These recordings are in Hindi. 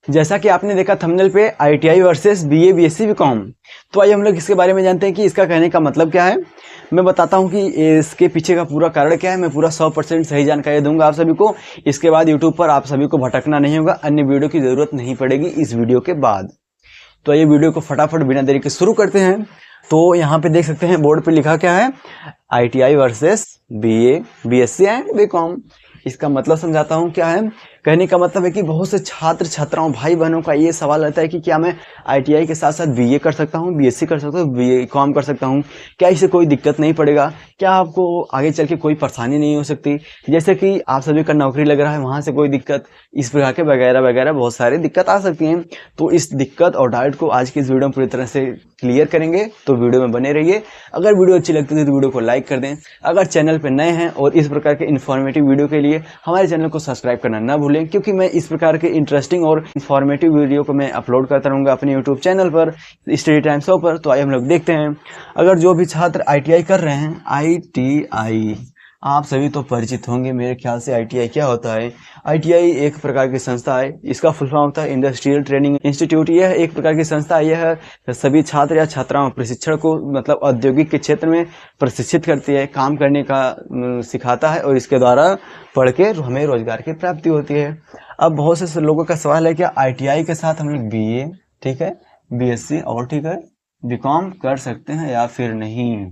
जैसा कि आपने देखा थंबनेल पे ITI versus BA BSc BCom, तो आइए हम लोग इसके बारे में जानते हैं कि इसका कहने का मतलब क्या है। मैं बताता हूँ कि इसके पीछे का पूरा कारण क्या है। मैं पूरा 100% सही जानकारी दूंगा आप सभी को। इसके बाद यूट्यूब पर आप सभी को भटकना नहीं होगा, अन्य वीडियो की जरूरत नहीं पड़ेगी इस वीडियो के बाद। तो आइए वीडियो को फटाफट बिना देरी के शुरू करते हैं। तो यहाँ पे देख सकते हैं बोर्ड पे लिखा क्या है, ITI versus BA BSc and BCom। इसका मतलब समझाता हूँ क्या है। कहने का मतलब है कि बहुत से छात्र छात्राओं भाई बहनों का ये सवाल रहता है कि क्या मैं ITI के साथ साथ BA कर सकता हूँ, BSc कर सकता हूँ, BCom कर सकता हूँ, क्या इससे कोई दिक्कत नहीं पड़ेगा, क्या आपको आगे चल के कोई परेशानी नहीं हो सकती, जैसे कि आप सभी का नौकरी लग रहा है वहाँ से कोई दिक्कत, इस प्रकार के वगैरह वगैरह बहुत सारी दिक्कत आ सकती हैं। तो इस दिक्कत और डाउट को आज की इस वीडियो में पूरी तरह से क्लियर करेंगे, तो वीडियो में बने रहिए। अगर वीडियो अच्छी लगती है तो वीडियो को लाइक कर दें। अगर चैनल पर नए हैं और इस प्रकार के इन्फॉर्मेटिव वीडियो के लिए हमारे चैनल को सब्सक्राइब करना ना भूलें, क्योंकि मैं इस प्रकार के इंटरेस्टिंग और इन्फॉर्मेटिव वीडियो को मैं अपलोड करता रहूँगा अपने यूट्यूब चैनल पर, स्टडी टाइम शो पर। तो आइए हम लोग देखते हैं। अगर जो भी छात्र ITI कर रहे हैं, ITI आप सभी तो परिचित होंगे मेरे ख्याल से। ITI क्या होता है? ITI एक प्रकार की संस्था है, इसका फुल फॉर्म होता है इंडस्ट्रियल ट्रेनिंग इंस्टीट्यूट। यह एक प्रकार की संस्था है, यह सभी छात्र या छात्राओं प्रशिक्षण को मतलब औद्योगिक के क्षेत्र में प्रशिक्षित करती है, काम करने का सिखाता है और इसके द्वारा पढ़ के हमें रोजगार की प्राप्ति होती है। अब बहुत से लोगों का सवाल है कि ITI के साथ हम लोग BA ठीक है, BSc और ठीक है BCom कर सकते हैं या फिर नहीं।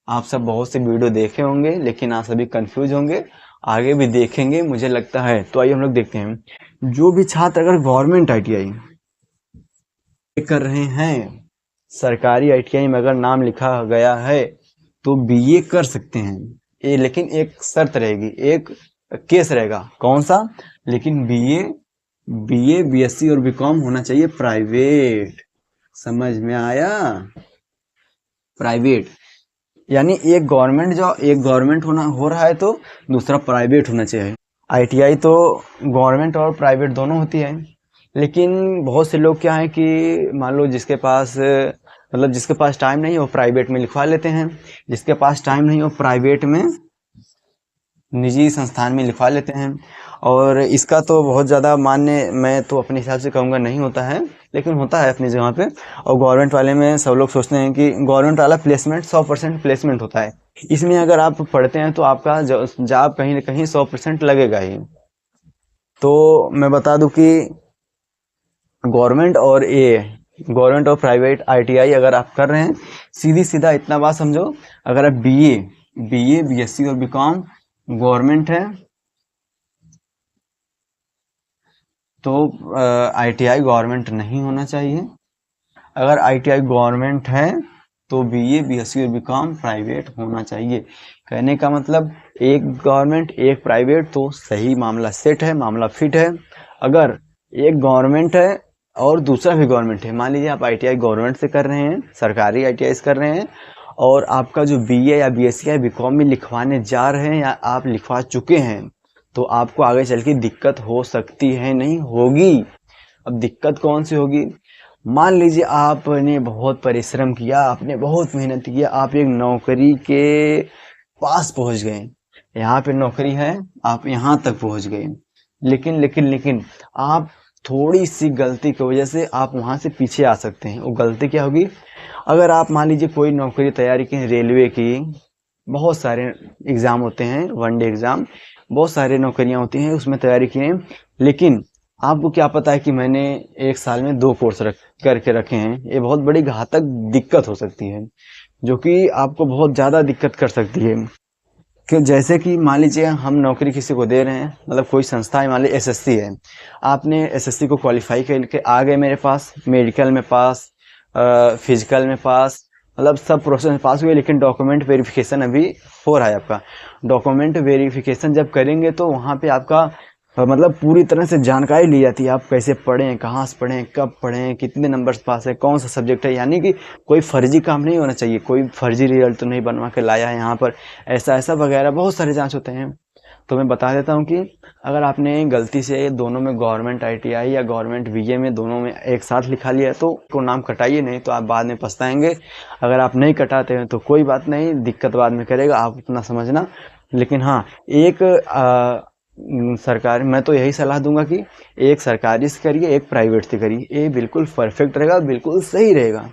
आप सब बहुत से वीडियो देखे होंगे लेकिन आप सभी कंफ्यूज होंगे, आगे भी देखेंगे मुझे लगता है। तो आइए हम लोग देखते हैं। जो भी छात्र अगर गवर्नमेंट ITI कर रहे हैं, सरकारी ITI में अगर नाम लिखा गया है तो BA कर सकते हैं। लेकिन एक शर्त रहेगी, एक केस रहेगा। कौन सा? लेकिन BA BSc और BCom होना चाहिए प्राइवेट। समझ में आया? प्राइवेट यानी एक गवर्नमेंट होना हो रहा है तो दूसरा प्राइवेट होना चाहिए। ITI तो गवर्नमेंट और प्राइवेट दोनों होती है, लेकिन बहुत से लोग क्या है कि मान लो जिसके पास टाइम नहीं हो प्राइवेट में लिखवा लेते हैं, जिसके पास टाइम नहीं हो प्राइवेट में निजी संस्थान में लिखवा लेते हैं। और इसका तो बहुत ज़्यादा मान्य मैं तो अपने हिसाब से कहूँगा नहीं होता है, लेकिन होता है अपनी जगह पे। और गवर्नमेंट वाले में सब लोग सोचते हैं कि गवर्नमेंट वाला प्लेसमेंट 100% प्लेसमेंट होता है, इसमें अगर आप पढ़ते हैं तो आपका जॉब कहीं ना कहीं 100% लगेगा ही। तो मैं बता दूं कि गवर्नमेंट और प्राइवेट ITI अगर आप कर रहे हैं, सीधी सीधा इतना बात समझो, अगर आप BA BSc और BCom गवर्नमेंट है तो ITI गवर्नमेंट नहीं होना चाहिए। अगर ITI गवर्नमेंट है तो BA BSc और BCom प्राइवेट होना चाहिए। कहने का मतलब एक गवर्नमेंट एक प्राइवेट तो सही मामला सेट है, मामला फिट है। अगर एक गवर्नमेंट है और दूसरा भी गवर्नमेंट है, मान लीजिए आप ITI गवर्नमेंट से कर रहे हैं, सरकारी ITI कर रहे हैं, और आपका जो BA या BSc या BCom में लिखवाने जा रहे हैं या आप लिखवा चुके हैं, तो आपको आगे चल के दिक्कत हो सकती है, नहीं होगी। अब दिक्कत कौन सी होगी? मान लीजिए आपने बहुत परिश्रम किया, आपने बहुत मेहनत किया, आप एक नौकरी के पास पहुंच गए, यहाँ पे नौकरी है, आप यहाँ तक पहुंच गए, लेकिन आप थोड़ी सी गलती की वजह से आप वहां से पीछे आ सकते हैं। वो गलती क्या होगी? अगर आप मान लीजिए कोई नौकरी तैयारी की, रेलवे की, बहुत सारे एग्जाम होते हैं, वनडे एग्जाम, बहुत सारे नौकरियां होती हैं, उसमें तैयारी की है, लेकिन आपको क्या पता है कि मैंने एक साल में 2 कोर्स करके रखे हैं। ये बहुत बड़ी घातक दिक्कत हो सकती है, जो कि आपको बहुत ज़्यादा दिक्कत कर सकती है। कि जैसे कि मान लीजिए हम नौकरी किसी को दे रहे हैं, मतलब कोई संस्था है, मान लीजिए SSC है, आपने SSC को क्वालिफाई करके आ गए मेरे पास, मेडिकल में पास, फिजिकल में पास, मतलब सब प्रोसेस में पास हुए, लेकिन डॉक्यूमेंट वेरिफिकेशन अभी हो रहा है। आपका डॉक्यूमेंट वेरिफिकेशन जब करेंगे तो वहाँ पे आपका मतलब पूरी तरह से जानकारी ली जाती है, आप कैसे पढ़ें, कहाँ से पढ़ें, कब पढ़ें, कितने नंबर्स पास है, कौन सा सब्जेक्ट है। यानी कि कोई फर्जी काम नहीं होना चाहिए, कोई फर्जी रिजल्ट तो नहीं बनवा के लाया है यहाँ पर, ऐसा वगैरह बहुत सारे जांच होते हैं। तो मैं बता देता हूँ कि अगर आपने गलती से दोनों में गवर्नमेंट ITI या गवर्नमेंट BA में दोनों में एक साथ लिखा लिया तो को नाम कटाइए नहीं, तो आप बाद में पछताएंगे। अगर आप नहीं कटाते हैं तो कोई बात नहीं, दिक्कत बाद में करेगा, आप उतना समझना। लेकिन हाँ, एक सरकार, मैं तो यही सलाह दूंगा कि एक सरकारी से करिए, एक प्राइवेट से करिए, ये बिल्कुल परफेक्ट रहेगा, बिल्कुल सही रहेगा।